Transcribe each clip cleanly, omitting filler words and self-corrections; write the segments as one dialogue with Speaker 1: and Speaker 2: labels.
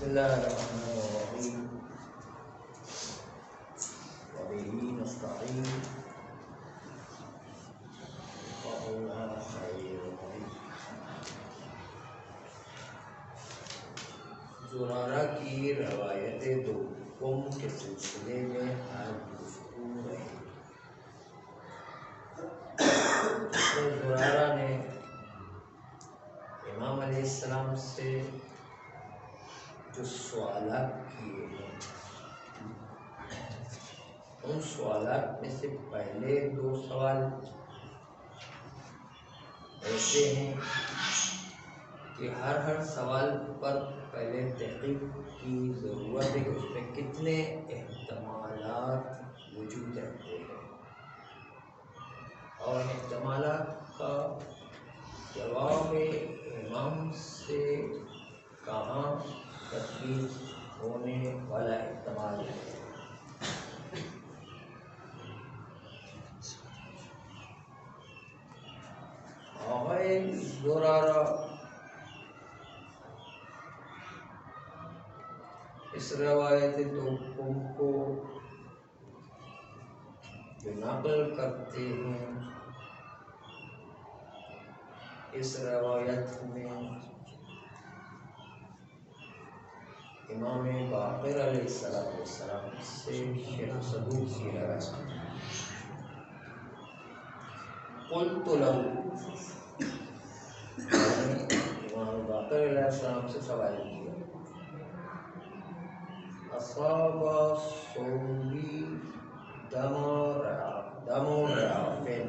Speaker 1: بسم اللہ الرحمن الرحیم وبہ نستعین وَاللَّهُ خَيْرٌ معین۔ زرارہ کی روایت دوم کے سلسلے میں آج گفتگو رہی۔ زرارہ نے امام علیہ السلام سے جو سوالات کیے ہیں، ان سوالات میں سے پہلے دو سوال ایسے ہیں کہ ہر سوال پر پہلے تحقیق کی ضرورت ہے کہ اس میں کتنے احتمالات وجود رکھتے ہیں، اور احتمالات کا جواب امام سے کہاں تطبیق ہونے والا احتمال ہے۔ زرارہ اس روایت دوم کو جو نقل کرتے ہیں، اس روایت میں امام باقر علیہ السلام سے شیخ صدوق کی روایت قلت له، امام باقر علیہ السلام سے سوال کیا، اصاب صوبی دم رعافن،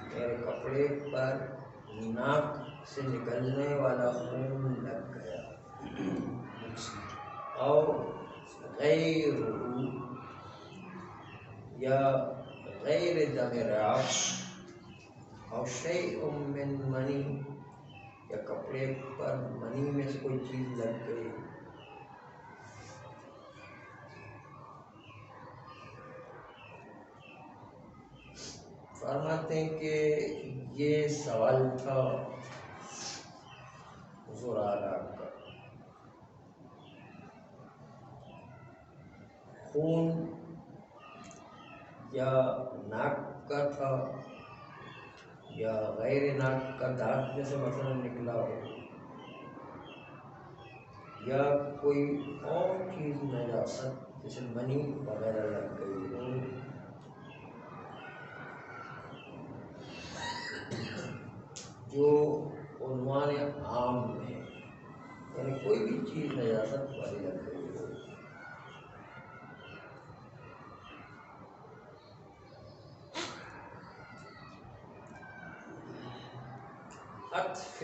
Speaker 1: میرے کپڑے پر ناک سے نکلنے والا خون لگ گیا، اور غیر یا غیر دم رعاف اور شیء من منی، یا کپڑے پر منی میں سے کوئی چیز لگ گئی۔ فرماتے ہیں کہ یہ سوال تھا زرارہ کا، خون یا ناک کا تھا یا غیر ناک کا دانت میں سے مثلا نکلا ہو، یا کوئی اور چیز نجاست جیسے منی وغیرہ لگ گئی ہو، جو عنوان عام ہے، یعنی کوئی بھی چیز نجاست والی لگ گئی ہو۔ عطف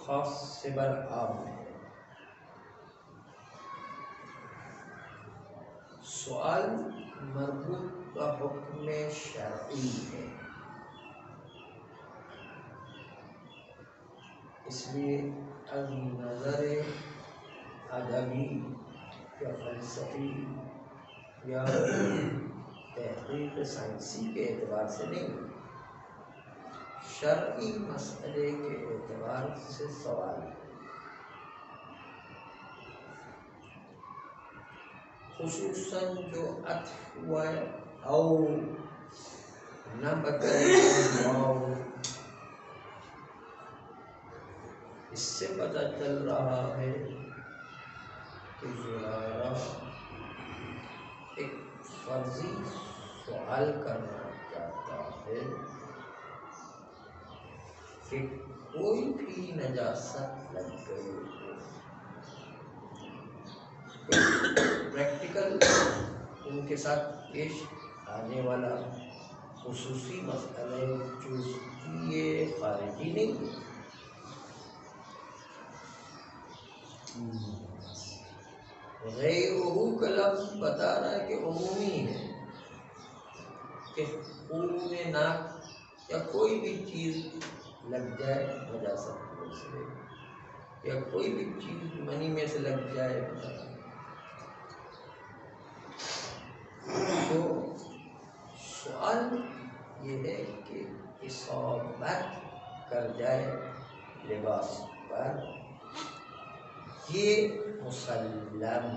Speaker 1: خاص سے بر عام ہے، سوال مربوط کا حکم شرعی ہے، اس لیے از نظر ادبی یا فلسفی یا تحقیق سائنسی کے اعتبار سے نہیں، شرعی مسئلے کے اعتبار سے سوال ہے۔ خصوصاً جو عطف ہوا ہے او نہ بتائے واو، اس سے پتہ چل رہا ہے کہ زرارہ ایک فرضی سوال کرنا چاہتا ہے کہ کوئی بھی نجاست لگ گئی ہو، پریکٹیکل ان کے ساتھ پیش آنے والا خصوصی مسئلہ جزئی خارجی نہیں ہے، غیرہ کا لفظ بتا رہا ہے کہ عمومی ہے، کہ خون ناک یا کوئی بھی چیز لگ جائے نجاست میں سے، یا کوئی بھی چیز منی میں سے لگ جائے، تو سوال یہ ہے کہ اصابت کر جائے لباس پر، یہ مسلم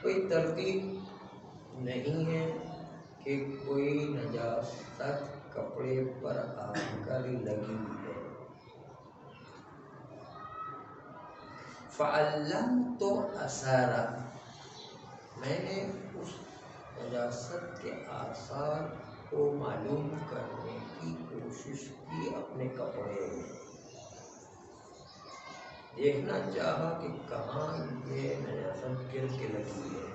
Speaker 1: کوئی ترتیب نہیں ہے کہ کوئی نجاست کپڑے پر آ کر لگی ہے۔ فعلمت اثارا، میں نے اس نجاست کے آثار کو معلوم کرنے کی کوشش کی اپنے کپڑے میں، دیکھنا چاہا کہ کہاں یہ نجاست گر کے لگی ہے۔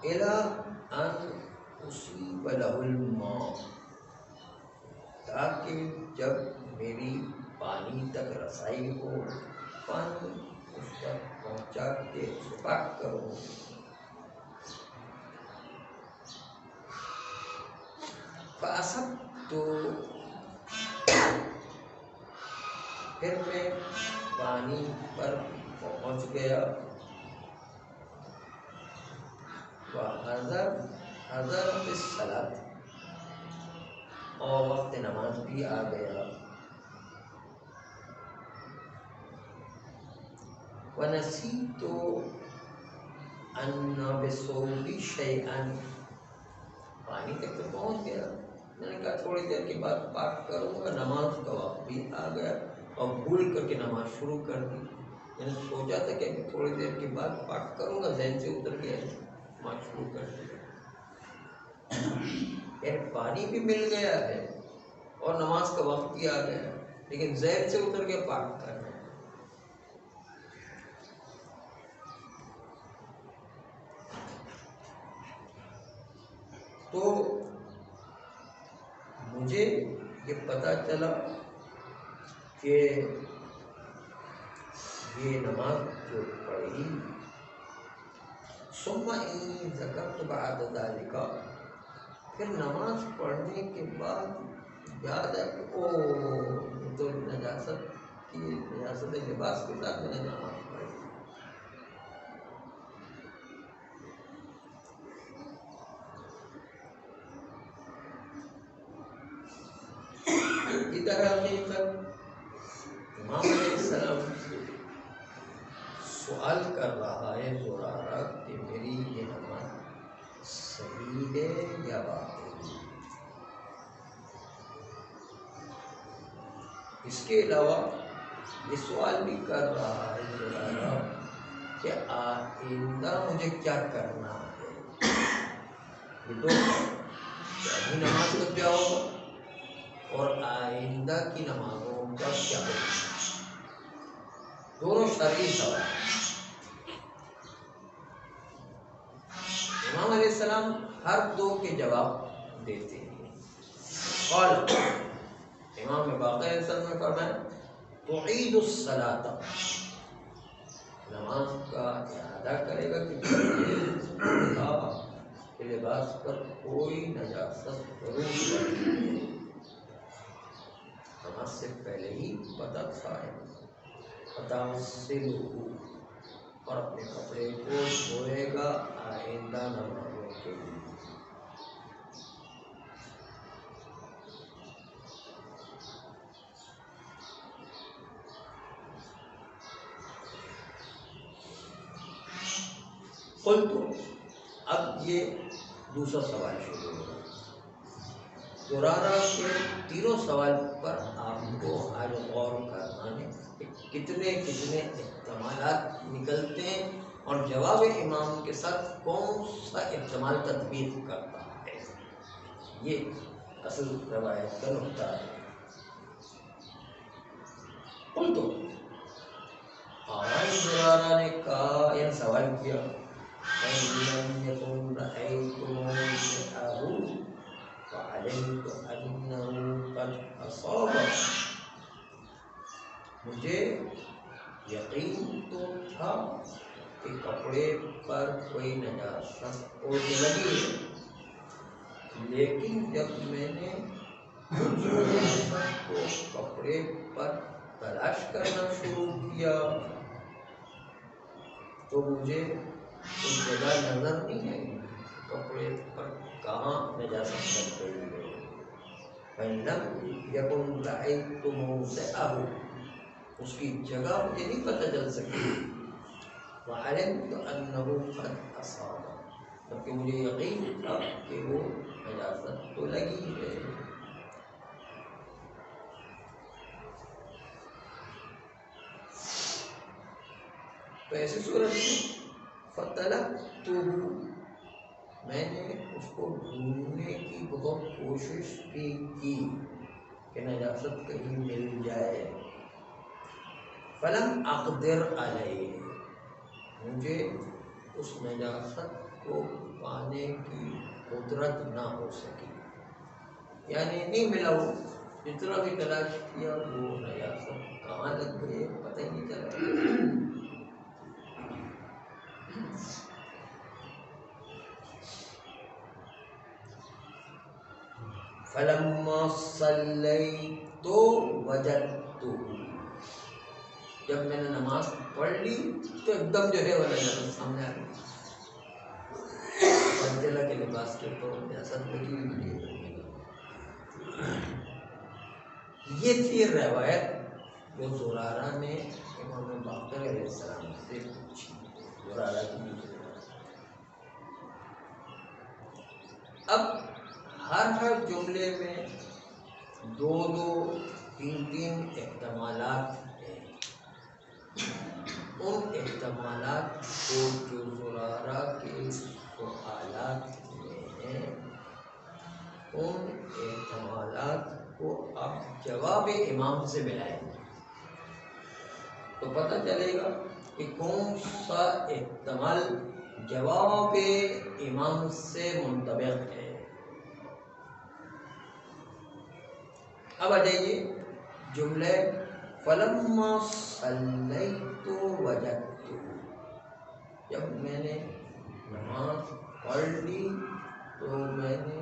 Speaker 1: اِلَىٰ أَنْ أُصِيبَ لَهُ الْمَاءُ، تاکہ جب میری پانی تک رسائی ہو، پانی اس تک پہنچا کے اسے پاک کروں۔ فَأَصَبْتُ، پھر میں پانی پر پہنچ گیا۔ حضرت الصلاۃ، اور وقت نماز بھی آ گیا۔ وَنَسِيتُ أَنَّ بِثَوْبِي شَيْئًا، پانی تک تو پہنچ گیا، میں نے کہا تھوڑی دیر کے بعد پاک کروں گا، نماز کا وقت بھی آ گیا اور بھول کر کے نماز شروع کر دی۔ میں نے سوچا تھا کہ تھوڑی دیر کے بعد پاک کروں گا، ذہن سے اتر گیا، نماز شروع کر دیا۔ یعنی پانی بھی مل گیا ہے اور نماز کا وقت بھی آ گیا، لیکن ذہن سے اتر کے پاک کرنا۔ تو مجھے یہ پتہ چلا کہ یہ نماز جو پڑھی، ثم انی ذکرت بعد ذلک، پھر نماز پڑھنے کے بعد یاد ہے کہ تو نجاست لباس کے ساتھ میں نے نماز پڑھی۔ ادھر حقیقت امام علیہ السلام سے سوال کر رہا ہے زرارہ کہ میری یہ نماز صحیح ہے یا باطل۔ اس کے علاوہ یہ سوال بھی کر رہا ہے زرارہ کہ آئندہ مجھے کیا کرنا ہے۔ یہ دو ابھی نماز لگ جاؤ گا اور آئندہ کی نمازوں کا کیا ہوگا، دونوں شرعی سوال۔ امام علیہ السلام ہر دو کے جواب دیتے ہیں۔ قال، امام باقر علیہ السلام نے فرمایا تعید الصلاۃ، نماز کا اعادہ کرے گا کہ لباس پر کوئی نجاست ضرور پڑی ہے، نماز سے پہلے ہی پتہ تھا ہے، اور اپنے کپڑے کو دھوئے گا آئندہ نمازوں کے لیے۔ قلت، اب یہ دوسرا سوال شروع ہوگا۔ زرارہ کے تینوں سوال پر آپ کو آج غور کرنا ہے کہ کتنے کتنے احتمالات نکلتے ہیں اور جواب امام کے ساتھ کون سا احتمال تطبیق کرتا ہے، یہ اصل روایت کا نقطہ ہے۔ قلت، آج زرارہ نے کہا، یہ سوال کیا، فَإِن يَكُنْ رَأَيْتُ شَيْئًا فَعَلِمْتُ أَنَّهُ قَدْ أَصَابَ، مجھے یقین تو تھا کہ کپڑے پر کوئی نجاست ہونے لگی ہے، لیکن جب میں نے نجاست کو کپڑے پر تلاش کرنا شروع کیا تو مجھے کوئی جگہ نظر نہیں آئی۔ نجاست لگ گئی ہے. فَإِنْ يَكُنْ رَأَيْتُ مَوْضِعَهُ، اس کی جگہ مجھے نہیں پتہ چل سکی. وَعَلِمْتُ أَنَّهُ قَدْ أَصَابَ، جبکہ مجھے یقین تھا کہ وہ نجاست تو لگی ہے. تو ایسی صورت میں فَطَلَبْتُهُ، میں نے اس کو ڈھونڈنے کی بہت کوشش بھی کی کہ نجاست کہیں مل جائے. فَلَمْ أَقْدِرْ عَلَيْهِ، مجھے اس نجاست کو پانے کی قدرت نہ ہو سکی، یعنی نہیں ملا. وہ جتنا بھی تلاش کیا وہ نجاست کہاں لگ گئی پتہ ہی نہیں چلا. فَلَمَّا صَلَّيْتُ وَجَدتُّهُ، جب میں نے نماز پڑھ لی تو ایک دم جو ہے وہ نجاست سامنے آ گئی. پتہ کے لباس کے اوپر نجاست لگی ہوئی ہے. یہ تھی روایت جو زرارہ نے امام باقر علیہ السلام سے پوچھی. زرارہ کی اب ہر جملے میں دو تین احتمالات ہیں. ان احتمالات کو جو زرارہ کے سوالات میں ہیں، ان احتمالات کو آپ جواب امام سے ملائیں تو پتہ چلے گا کہ کون سا احتمال جواب امام سے منطبق ہے. اب آ جائیے جملے فَلَمَّا صَلَّيْتُ وَجَدتُّهُ، جب میں نے نماز پڑھ لی تو میں نے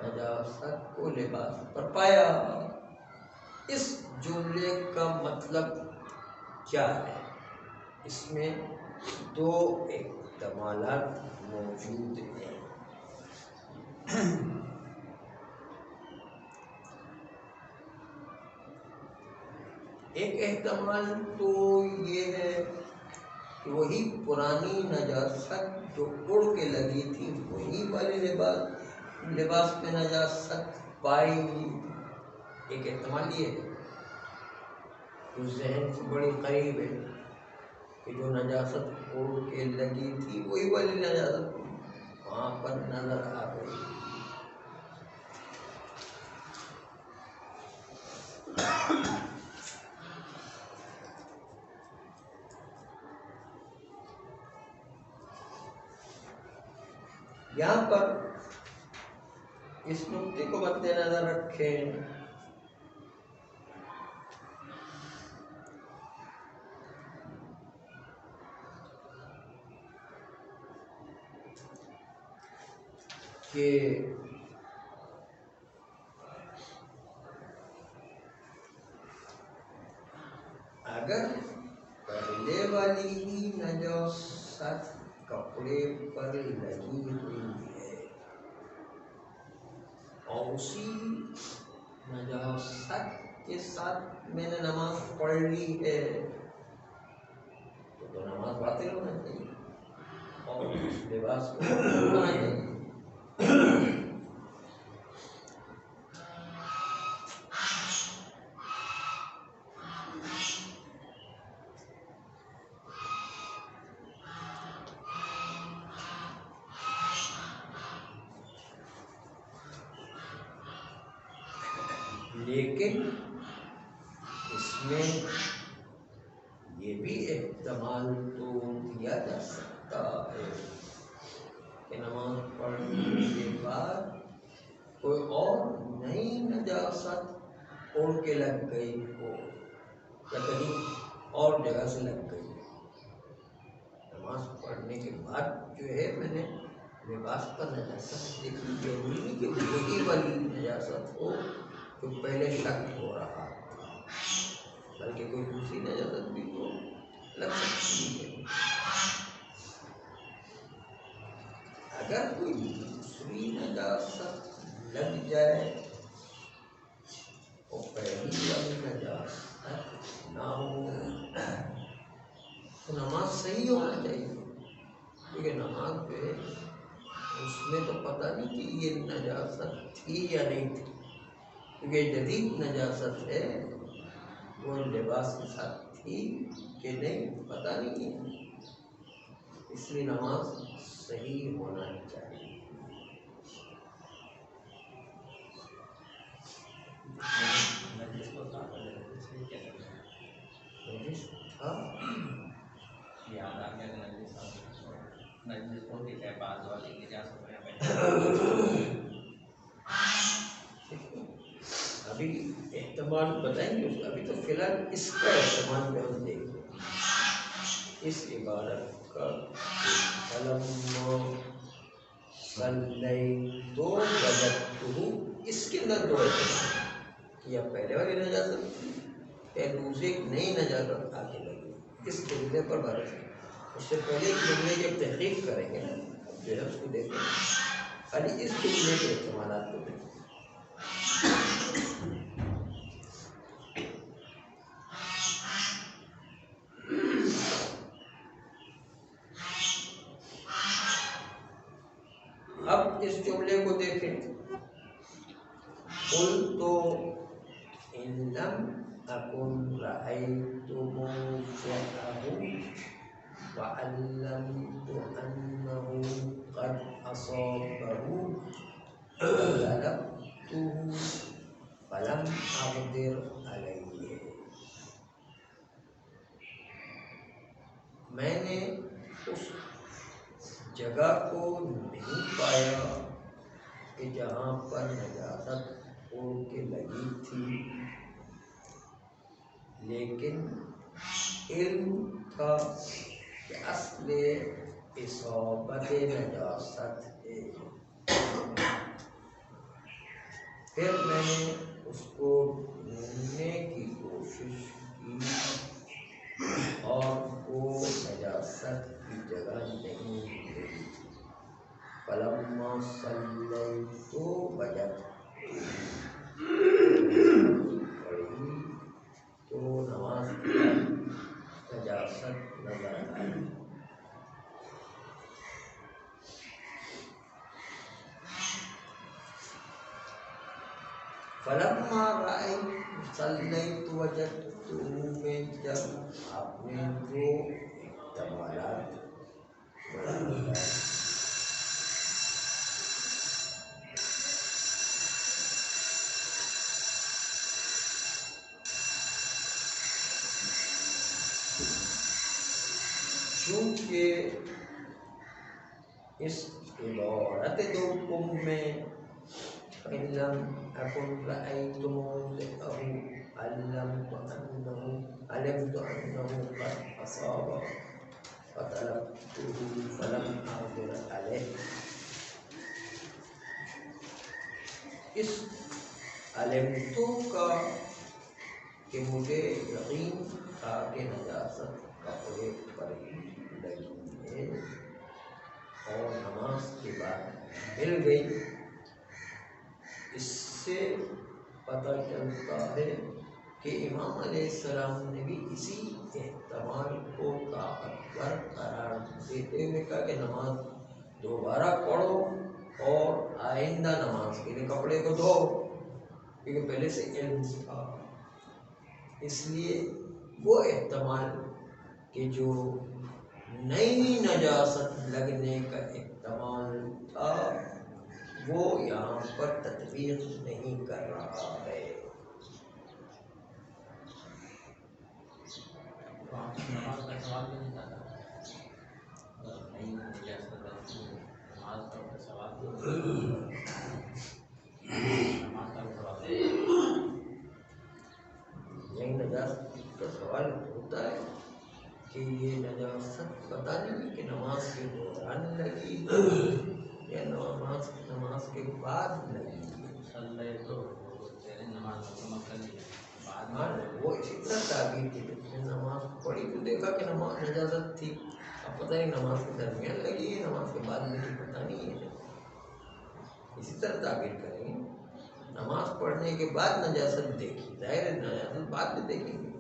Speaker 1: نجاست کو لباس پر پایا. اس جملے کا مطلب کیا ہے؟ اس میں دو احتمالات موجود ہیں. ایک احتمال تو یہ ہے کہ وہی پرانی نجاست جو اڑ کے لگی تھی وہی والے لباس میں نجاست پائی. ایک احتمال یہ ہے جو ذہن سے بڑی قریب ہے کہ جو نجاست اڑ کے لگی تھی وہی والی نجاست وہاں پر نظر آ گئی. یہاں پر اس نقطے کو مد نظر رکھیں کہ اگر پہلے والی ہی نجاست کپڑے پر لگی ہوئی ہے اور اسی نجاست کے ساتھ میں نے نماز پڑھ لی ہے تو نماز باطل ہونا چاہیے اور اس لباس کو ہونا چاہیے. لیکن اس میں یہ بھی احتمال تو دیا جا سکتا ہے کہ نماز پڑھنے کے بعد کوئی اور نئی نجاست اڑ کے لگ گئی ہو یا کہیں اور جگہ سے لگ گئی. نماز پڑھنے کے بعد جو ہے میں نے لباس پر نجاست دیکھی. ضروری نہیں کہ وہی والی نجاست ہو جو پہلے شک ہو رہا تھا، بلکہ کوئی دوسری نجاست بھی تو لگ سکتی ہے. اگر کوئی دوسری نجاست لگ جائے اور پہلی والی نجاست نہ ہو تو نماز صحیح ہونا چاہیے، کیونکہ نماز پہ اس میں تو پتہ نہیں کہ یہ نجاست تھی یا نہیں تھی، کیونکہ جدید نجاست ہے، وہ لباس کے ساتھ تھی کہ نہیں پتہ نہیں ہے، اس لیے نماز صحیح ہونا چاہیے۔ ابھی احتمال بتائیں گے، ابھی تو فی الحال اس کا احتمال میں ہم دیکھ رہے ہیں اس عبارت کا، فلما صلیت وجدتہ، اس کے اندر دو احتمال، یا پہلے والی نجاست یا دوسرے ایک نئی نجاست آگے لگی، اس جملے پر بات ہے۔ اس سے پہلے ایک جملے کی تحقیق کریں گے نا، اب جو ہے اس کو دیکھیں، خالی اس جملے کے احتمالات کو دیکھیں۔ اب اس جملے کو دیکھیں، قلت ان لم اکن رأیت موضعه وعلمت انه قد اصابه فطلبته فلم اقدر علیہ، میں نے اس جگہ کو نہیں پایا کہ جہاں پر نجاست اڑ کے لگی تھی، لیکن علم تھا کہ اصل اصابت نجاست ہے۔ پھر میں نے اس کو ڈھونڈنے کی کوشش کی اور وہ نجاست کی جگہ نہیں ملی، فلما صلیت وجدتہ، پڑھی تو نماز کی نجاست نظر آئی۔ فلما رأیت صلیت وجدتہ میں جب آپ نے دو احتمالات بتائے، چونکہ اس عبارت دوم میں إن لم أكن رأيت موضعه علمت أنه قد أصاب فطلبته فلم أقدر عليه، اس علمتو کا کہ مجھے یقین تھا کہ نجاست کپڑے پر ہی لگی ہے اور نماز کے بعد مل گئی، اس سے پتہ چلتا ہے کہ امام علیہ السلام نے بھی اسی احتمال کو طاقتور قرار دیتے ہوئے کہا کہ نماز دوبارہ پڑھو اور آئندہ نماز کے لیے کپڑے کو دھو، کیونکہ پہلے سے علم تھا۔ اس لیے وہ احتمال کہ جو نئی نجاست لگنے کا احتمال تھا وہ یہاں پر تطبیق نہیں کر رہا ہے۔ نماز کا سوال بھی نہیں آتا، نئی نجاست نماز کا سوال نئی نجاست کا سوال ہوتا ہے کہ یہ نجاست پتہ نہیں کہ نماز کے دوران لگی یا نماز کے بعد لگی، نماز وہ اسی طرح تعبیر کی، نماز پڑھی تو دیکھا کہ نماز نجاست تھی، اب پتہ نہیں نماز کے درمیان لگی ہے نماز کے بعد لگی، پتہ نہیں ہے، اسی طرح تعبیر کریں گے۔ نماز پڑھنے کے بعد نجاست دیکھی، ظاہر ہے نجاست بعد میں دیکھیں گے،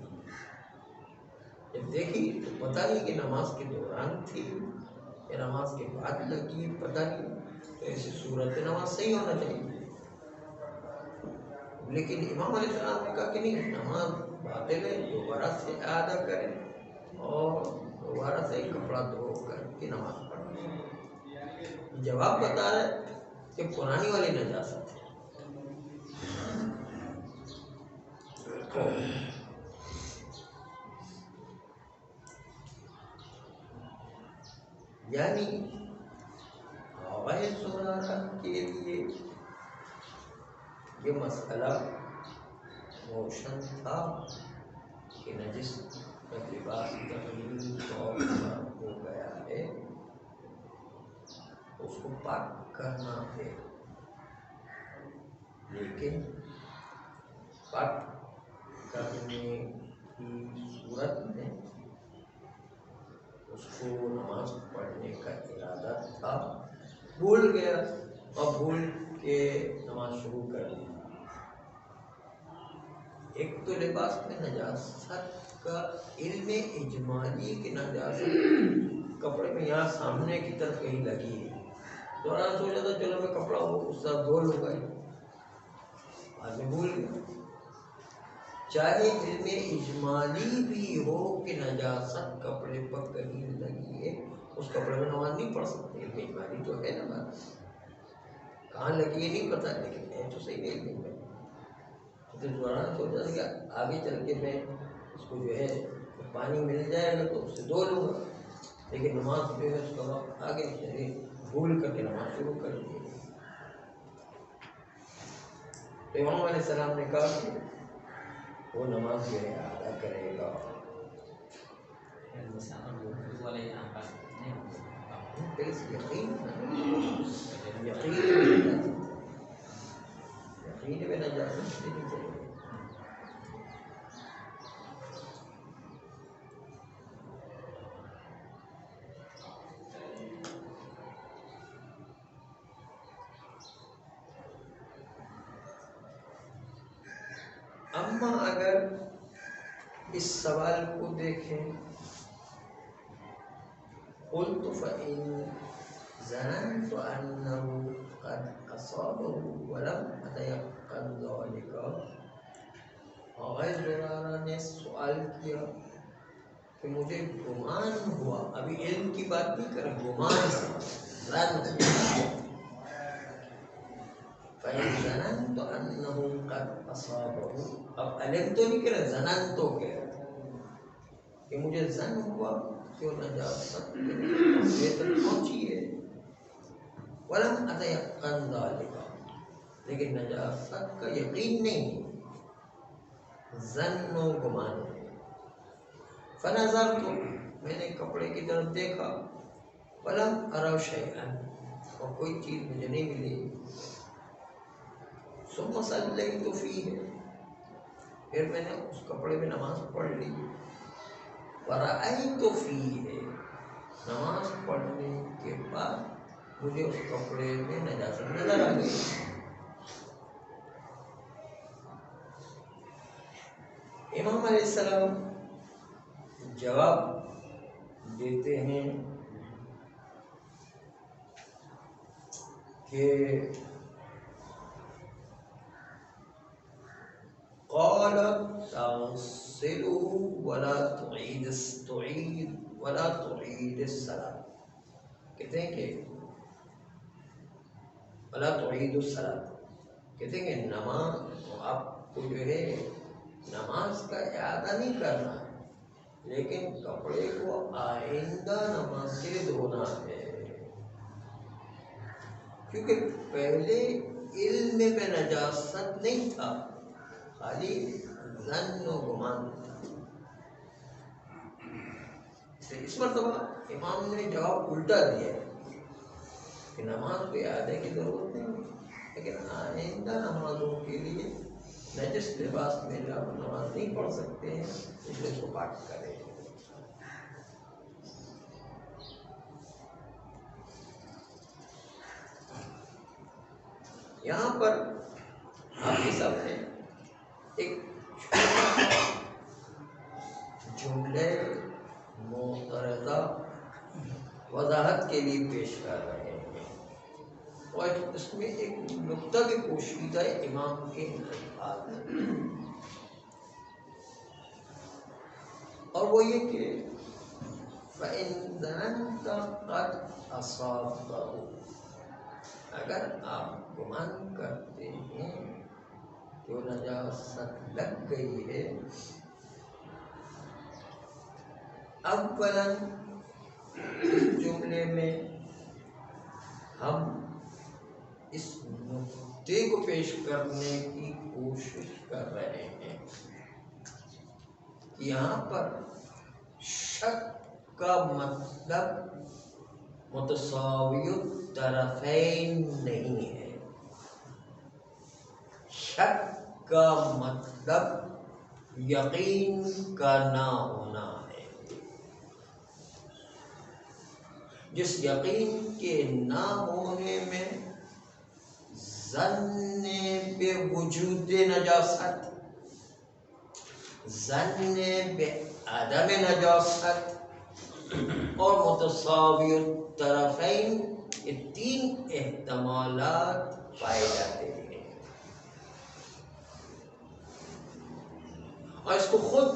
Speaker 1: جب دیکھی تو پتہ نہیں کہ نماز کے دوران تھی یا نماز کے بعد لگی، پتہ نہیں، تو ایسی صورت نماز صحیح ہونا چاہیے. لیکن امام علیہ السلام نے کہا کہ نہیں، نماز باطل ہے، دوبارہ سے اعادہ کریں اور دوبارہ سے کپڑا دھو کر کے نماز پڑھیں. جواب بتا رہا ہے کہ پرانی والی نجاست ہے. یعنی غیر زرارہ کے لیے یہ مسئلہ روشن تھا کہ نجس لباس تغلیظ طور پر ہو گیا ہے، اس کو پاک کرنا ہے. لیکن پاک کرنے کی صورت میں اس کو نماز پڑھنے کا ارادہ تھا، بھول گیا اور بھول کے نماز شروع کر دی. ایک تو لباس میں نجاست کا علم اجمالی کی نجاست کپڑے میں یہاں سامنے کی طرف کہیں لگی ہے، دوران سوچا تھا چلو میں کپڑا اس طرح دھو لوں گا، بعد میں بھول گیا. چاہے علم اجمالی بھی ہو کہ نجاست کپڑے پر کہیں لگی ہے، اس کپڑے میں نماز نہیں پڑھ سکتے. علم اجمالی تو ہے نا، بات کہاں لگی ہے نہیں پتا، لیکن ہے تو صحیح ہے. علم میں تو دوران سوچا تھا کہ آگے چل کے میں اس کو جو ہے پانی مل جائے گا تو اس سے دھو لوں گا، لیکن نماز جو ہے اس کا وقت آگے چلے، بھول کر کے نماز شروع کر دی. تو امام علیہ السلام نے کہا کہ وہ نماز جو ہے ادا کرے گا. یقین میں نجاست نہیں چاہیے. اما اگر اس سوال کو دیکھیں، قلت فإن ظننت أنه قد أصابه ولم أتيقن ذلك. غیر زرارہ نے سوال کیا کہ مجھے گمان ہوا، ابھی علم کی بات نہیں کر، گمان ظن. فإن ظننت أنه قد أصابه، اب علم تو نہیں کرے، ظنن تو کہہ رہا کہ مجھے ظن ہوا کہ وہ نجاست مجھے تک پہنچی ہے. ولم أتيقن ذلك، لیکن نجاست کا یقین نہیں، ظن و گمان ہے. فنظرت، میں نے کپڑے کی طرف دیکھا، ولم أرى شيئا، اور کوئی چیز مجھے نہیں ملی. ثم صليت فيه، پھر میں نے اس کپڑے میں نماز پڑھ لی. ورأيت فيه، نماز پڑھنے کے بعد مجھے اس کپڑے میں نجاست نظر آ گئی. امام علیہ السلام جواب دیتے ہیں کہ قال تغسله ولا تعيد الصلاة، کہتے ہیں کہ ولا تعيد الصلاة، کہتے ہیں کہ نماز آپ کو جو ہے نماز کا اعادہ نہیں کرنا ہے، لیکن کپڑے کو آئندہ نماز کے لیے دھونا ہے. کیونکہ پہلے علم میں نجاست نہیں تھا، خالی ظن و گمان تھا. اس مرتبہ امام نے جواب الٹا دیا کہ نماز کو اعادے کی ضرورت نہیں، لیکن آئندہ نمازوں کے لیے نجس لباس میں جب نماز نہیں پڑھ سکتے ہیں اس لیے اس کو پاک کریں. یہاں پر حافظ صاحب نے ایک جملے معترضہ وضاحت کے لیے پیش کر رہے ہیں، اور اس میں ایک نقطہ بھی پوشیدہ ہے امام کے الفاظ میں، اور وہ یہ کہ فَإِن ظَنَنْتَ قَدْ أَصَابَهُ، اگر آپ گمان کرتے ہیں کہ وہ نجاست لگ گئی ہے، اولاً جملے میں ہم اس نقطے کو پیش کرنے کی کوشش کر رہے ہیں کہ یہاں پر شک کا مطلب متساوی الطرفین نہیں ہے، شک کا مطلب یقین کا نہ ہونا ہے، جس یقین کے نہ ہونے میں ظن بے وجود نجاست، ظن بے عدم نجاست اور متساوی الطرفین، یہ تین احتمالات پائے جاتے ہیں، اور اس کو خود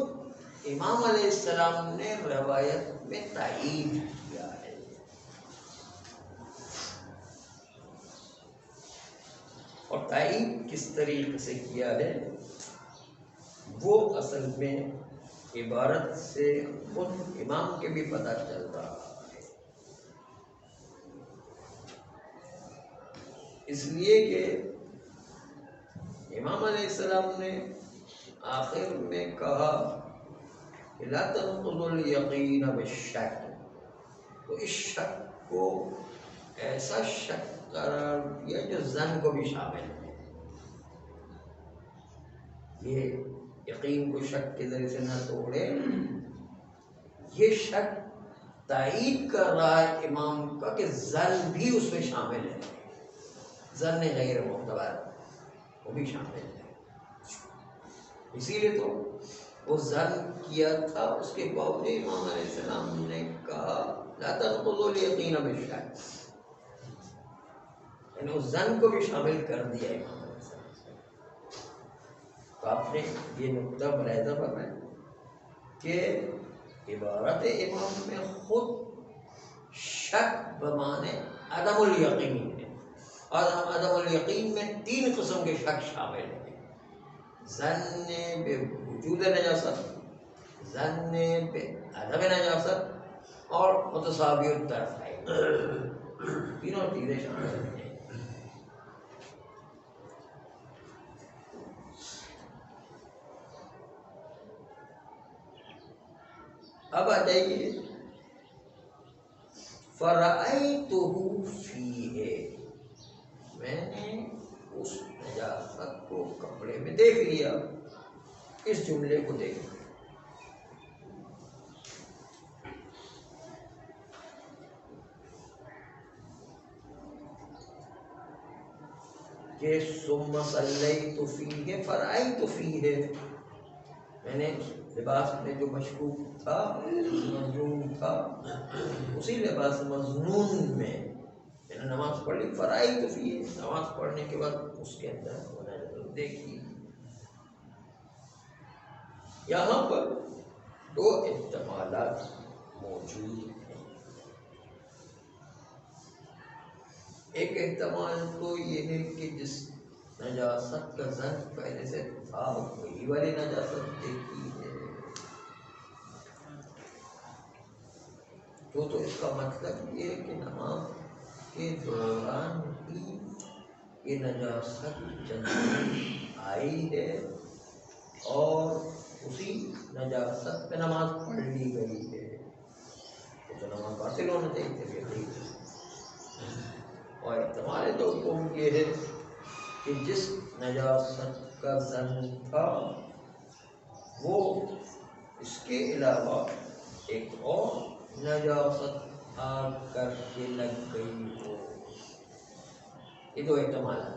Speaker 1: امام علیہ السلام نے روایت میں تائید کیا ہے۔ اور تائید کس طریقے سے کیا ہے وہ اصل میں عبارت سے خود امام کے بھی پتہ چل رہا ہے، اس لیے کہ امام علیہ السلام نے آخر میں کہا کہ لا تنقضوا الیقین بالشک، تو اس شک کو ایسا شک قرار دیا جو ظن کو بھی شامل ہے، یہ یقین کو شک کے ذریعے سے نہ توڑے، یہ شک تائید کر رہا ہے امام کا کہ ظن بھی اس میں شامل ہے، ظن غیر معتبر وہ بھی شامل ہے، اسی لیے تو وہ ظن کیا تھا، اس کے باوجود امام علیہ السلام نے کہا لا تنقضوا الیقین بالشک، یعنی اس ظن کو بھی شامل کر دیا امام علیہ السلام۔ تو آپ نے یہ نقطہ ملاحظہ فرمایا کہ عبارت امام میں خود شک بمعنی عدم الیقین ہے، اور عدم الیقین میں تین قسم کے شک شامل ہیں، ظن بے وجود نجاست، ظن بے عدم نجاست اور متساوی الطرفین، تینوں چیزیں شامل ہیں۔ اب آ جائیے فرأیتہ فیہ، میں نے اس نجاست کو کپڑے میں دیکھ لیا، اس جملے کو دیکھ لیا کہ ثم صلیت فیہ فرأیت فیہ، میں نے لباس میں جو مشکوک تھا، مظنون تھا، اسی لباس مظنون میں نے نماز پڑھ لی، فرأیت فیہ، نماز پڑھنے کے بعد اس کے اندر وہ دیکھی۔ یہاں پر دو احتمالات موجود ہیں، ایک احتمال تو یہ ہے کہ جس نجاست کا ظن پہلے سے تھا وہی والی نجاست دیکھی ہے، تو اس کا مطلب یہ ہے کہ نماز کے دوران ہی یہ نجاست جنسی آئی ہے اور اسی نجاست پہ نماز پڑھ لی گئی ہے، تو نماز باطل ہونا چاہیے تھی۔ اور احتمال دوم یہ ہے کہ جس نجاست کا ظن تھا وہ اس کے علاوہ ایک اور نجاست آ کر کے لگ گئی ہو، یہ دو احتمالات۔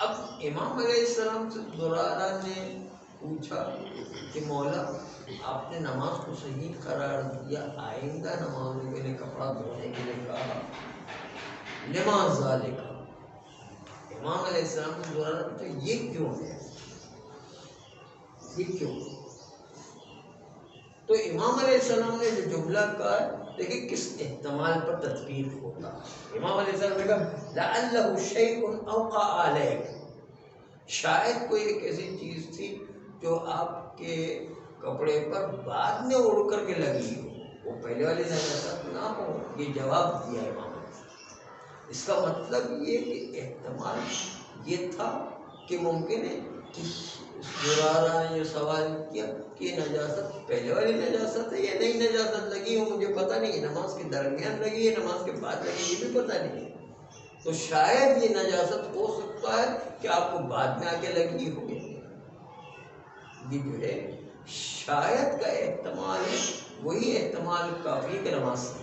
Speaker 1: اب امام علیہ السلام سے زرارہ نے پوچھا کہ مولا آپ نے نماز کو صحیح قرار دیا، آئندہ نمازوں کے لیے کپڑا دھونے کے لیے کہا، لما ذالک، امام علیہ السلام سے زرارہ پوچھا یہ کیوں ہے، یہ کیوں؟ تو امام علیہ السلام نے جو جملہ کہا دیکھیں کس احتمال پر تطبیق ہوتا ہے۔ امام علیہ السلام نے کہا لعلہ شیء اوقع علیک، شاید کوئی ایک ایسی چیز تھی جو آپ کے کپڑے پر بعد میں اڑ کر کے لگی ہو، وہ پہلے والی نجاست نہ ہو، یہ جواب دیا امام علیہ السلام۔ اس کا مطلب یہ کہ احتمال یہ تھا کہ ممکن ہے کہ زرارہ نے یہ سوال کیا کہ یہ نجاست پہلے والی نجاست ہے یا نئی نجاست لگی ہو، مجھے پتہ نہیں ہے، نماز کے درمیان لگی ہے نماز کے بعد لگی یہ بھی پتہ نہیں ہے، تو شاید یہ نجاست ہو سکتا ہے کہ آپ کو بعد میں آ کے لگی ہو۔ یہ جو ہے شاید کا احتمال ہے، وہی احتمال کافی کہ نماز ہے۔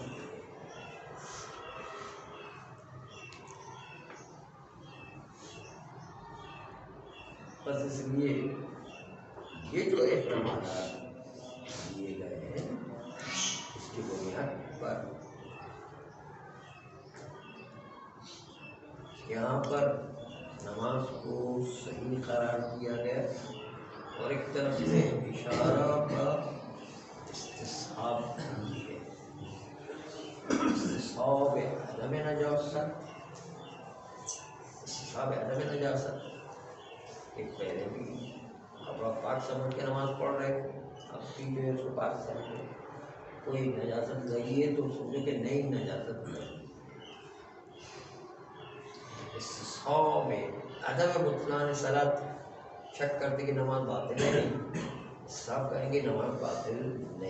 Speaker 1: بس اس لیے یہ جو احتمالات دیے گئے ہیں اس کی بنیاد پر یہاں پر نماز کو صحیح قرار دیا گیا اور ایک طرف سے اشارہ کا استصحاب بھی ہے، استصحاب عدم نجاست، استصحاب عدم نجاست کہ پہلے بھی اب آپ پاک سمجھ کے نماز پڑھ رہے اب بھی جو ہے اس کو پاک سمجھے، کوئی نجاست لگی ہے تو سمجھو کہ نئی نجاست لگی۔ استصحاب عدم بطلان صلاۃ، شک کرتے کہ نماز باطل ہے نہیں، صاحب کہیں گے نماز باطل نہیں